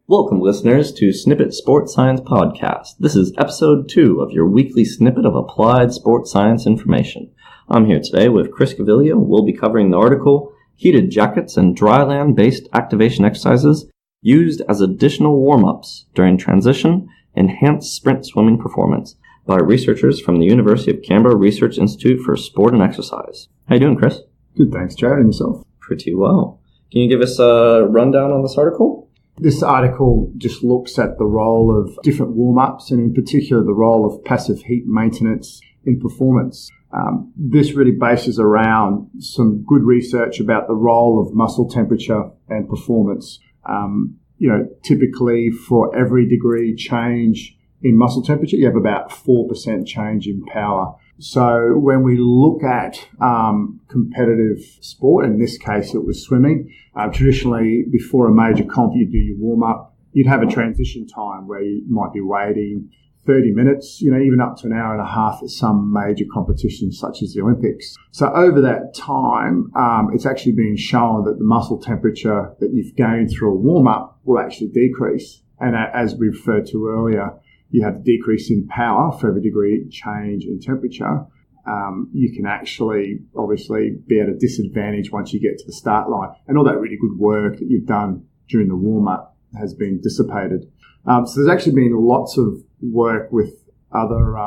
Welcome, listeners, to Snippit Sports Science Podcast. This is episode 2 of your weekly snippet of applied sports science information. I'm here today with Chris Gaviglio. We'll be covering the article, Heated Jackets and Dryland-Based Activation Exercises Used as Additional Warm-Ups During Transition Enhanced Sprint Swimming Performance by researchers from the University of Canberra Research Institute for Sport and Exercise. How you doing, Chris? Good, thanks, Jared. And yourself? Pretty well. Can you give us a rundown on this article? This article just looks at the role of different warm-ups and in particular the role of passive heat maintenance in performance. This really bases around some good research about the role of muscle temperature and performance. Typically for every degree change in muscle temperature, you have about 4% change in power. So when we look at competitive sport, in this case it was swimming, traditionally before a major comp you'd do your warm-up, you'd have a transition time where you might be waiting 30 minutes, even up to an hour and a half at some major competitions such as the Olympics. So over that time, it's actually been shown that the muscle temperature that you've gained through a warm-up will actually decrease. And as we referred to earlier, you have a decrease in power for every degree change in temperature. You can actually, obviously, be at a disadvantage once you get to the start line. And all that really good work that you've done during the warm-up has been dissipated. So there's actually been lots of work with other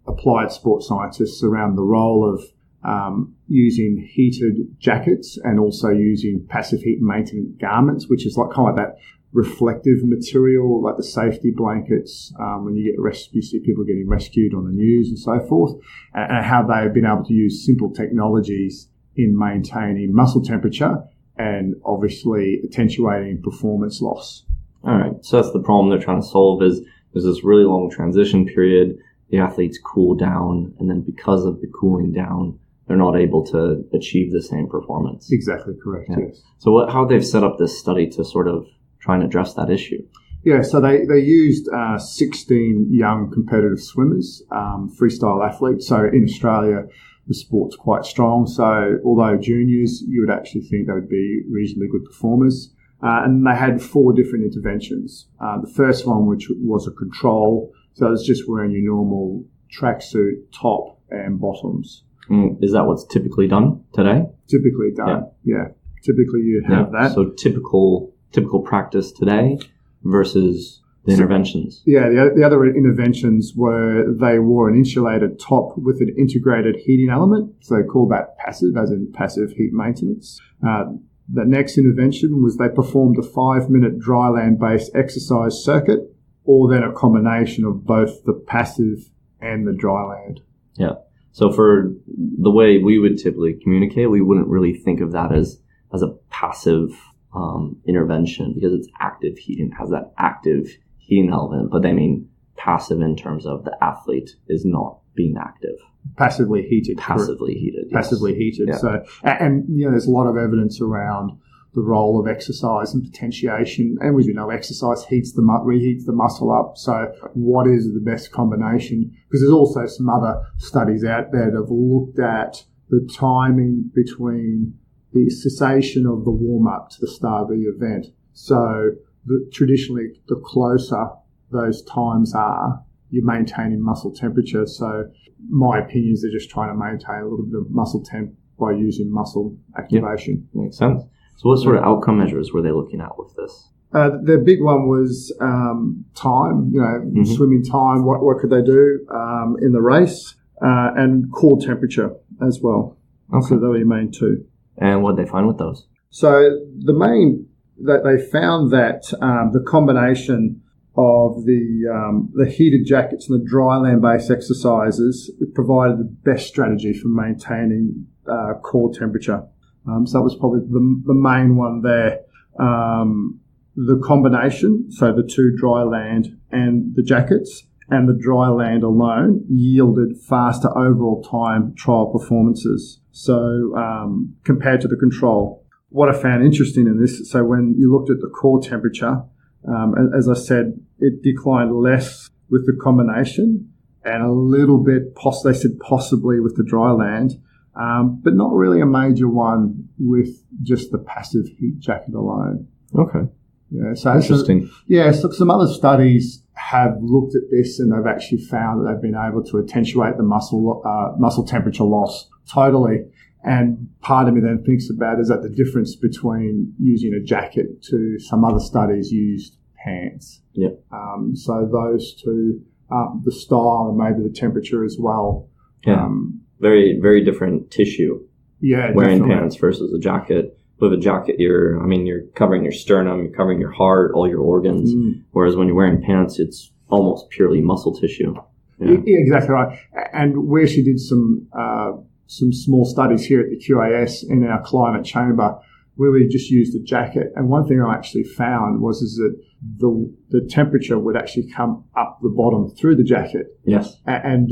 applied sports scientists around the role of using heated jackets and also using passive heat maintenance garments, which is kind of like that reflective material, like the safety blankets, when you get rescued, you see people getting rescued on the news and so forth, and how they've been able to use simple technologies in maintaining muscle temperature and obviously attenuating performance loss. All right, so that's the problem they're trying to solve is there's this really long transition period, the athletes cool down, and then because of the cooling down, they're not able to achieve the same performance. Exactly correct, yes. So how they've set up this study to sort of try and address that issue? Yeah, so they used 16 young competitive swimmers, freestyle athletes. So in Australia, the sport's quite strong. So although juniors, you would actually think they would be reasonably good performers. And they had 4 different interventions. The first one, which was a control, so it was just wearing your normal tracksuit top and bottoms. Is that what's typically done today? Typically done, yeah. Typically you have that. So typical practice today versus the interventions. Yeah, the other interventions were they wore an insulated top with an integrated heating element. So they call that passive, as in passive heat maintenance. The next intervention was they performed a 5-minute dry land-based exercise circuit, or then a combination of both the passive and the dry land. Yeah. So for the way we would typically communicate, we wouldn't really think of that as a passive intervention because it's active heating, has that active heating element, but they mean passive in terms of the athlete is not being active. Passively heated. Passively heated. Yes. Passively heated. Yeah. So, and there's a lot of evidence around the role of exercise and potentiation. And as we know, exercise reheats the muscle up. So what is the best combination? Because there's also some other studies out there that have looked at the timing between the cessation of the warm-up to the start of the event. So traditionally, the closer those times are, you're maintaining muscle temperature. So my opinion is they're just trying to maintain a little bit of muscle temp by using muscle activation. Yeah, makes sense. So what sort of outcome measures were they looking at with this? The big one was time, swimming time. What could they do in the race? And core temperature as well. Okay. So they were your main 2. And what did they find with those? So they found that the combination of the heated jackets and the dry land-based exercises provided the best strategy for maintaining core temperature. So that was probably the main one there. The combination, so the 2 dry land and the jackets, and the dry land alone yielded faster overall time trial performances. So compared to the control, what I found interesting in this, so when you looked at the core temperature, as I said, it declined less with the combination and a little bit, they said possibly with the dry land, but not really a major one with just the passive heat jacket alone. Okay. Yeah, so Interesting. So some other studies have looked at this, and they've actually found that they've been able to attenuate the muscle temperature loss totally. And part of me then thinks about is that the difference between using a jacket to some other studies used pants. Yeah. So those two, the style and maybe the temperature as well. Yeah. Very, very different tissue. Yeah, wearing definitely. pants versus a jacket. With a jacket, you're covering your sternum, you're covering your heart, all your organs. Whereas when you're wearing pants, it's almost purely muscle tissue. Yeah, exactly right. And we actually did some small studies here at the QAS in our climate chamber where we just used a jacket. And one thing I actually found was that the temperature would actually come up the bottom through the jacket. Yes. And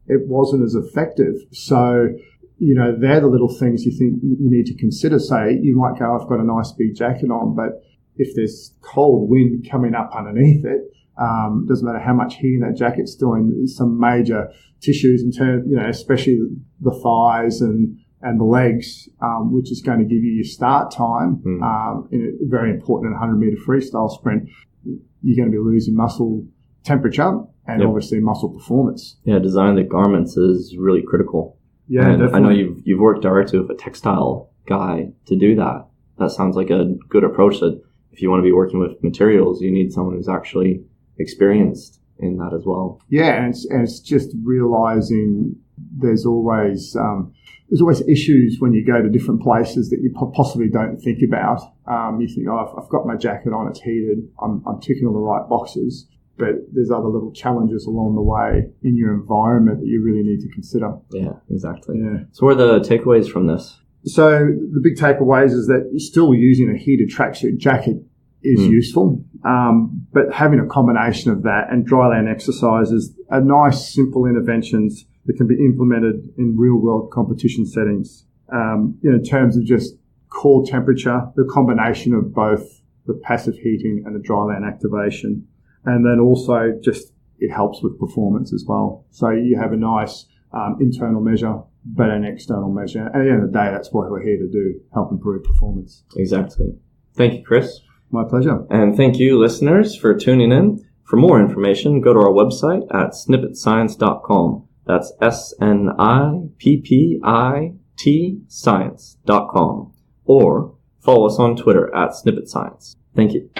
it wasn't as effective. So, they're the little things you think you need to consider. Say, you might go, I've got a nice big jacket on, but if there's cold wind coming up underneath it, doesn't matter how much heating that jacket's doing, some major tissues in terms, especially the thighs and the legs, which is going to give you your start time in a very important 100-meter freestyle sprint. You're going to be losing muscle temperature and obviously muscle performance. Yeah, designing the garments is really critical. Yeah, and definitely. I know you've worked directly with a textile guy to do that. That sounds like a good approach. That if you want to be working with materials, you need someone who's actually experienced in that as well. Yeah, and it's just realizing there's always issues when you go to different places that you possibly don't think about. You think, I've got my jacket on, it's heated, I'm ticking all the right boxes. But there's other little challenges along the way in your environment that you really need to consider. Yeah, exactly. Yeah. So what are the takeaways from this? So the big takeaways is that still using a heated tracksuit jacket is useful, but having a combination of that and dryland exercises are nice, simple interventions that can be implemented in real-world competition settings. In terms of just core temperature, the combination of both the passive heating and the dryland activation. And then also just it helps with performance as well. So you have a nice internal measure, but an external measure. And at the end of the day, that's what we're here to do, help improve performance. Exactly. Thank you, Chris. My pleasure. And thank you, listeners, for tuning in. For more information, go to our website at snippitscience.com. That's SNIPPIT science.com. Or follow us on Twitter at Snippit Science. Thank you.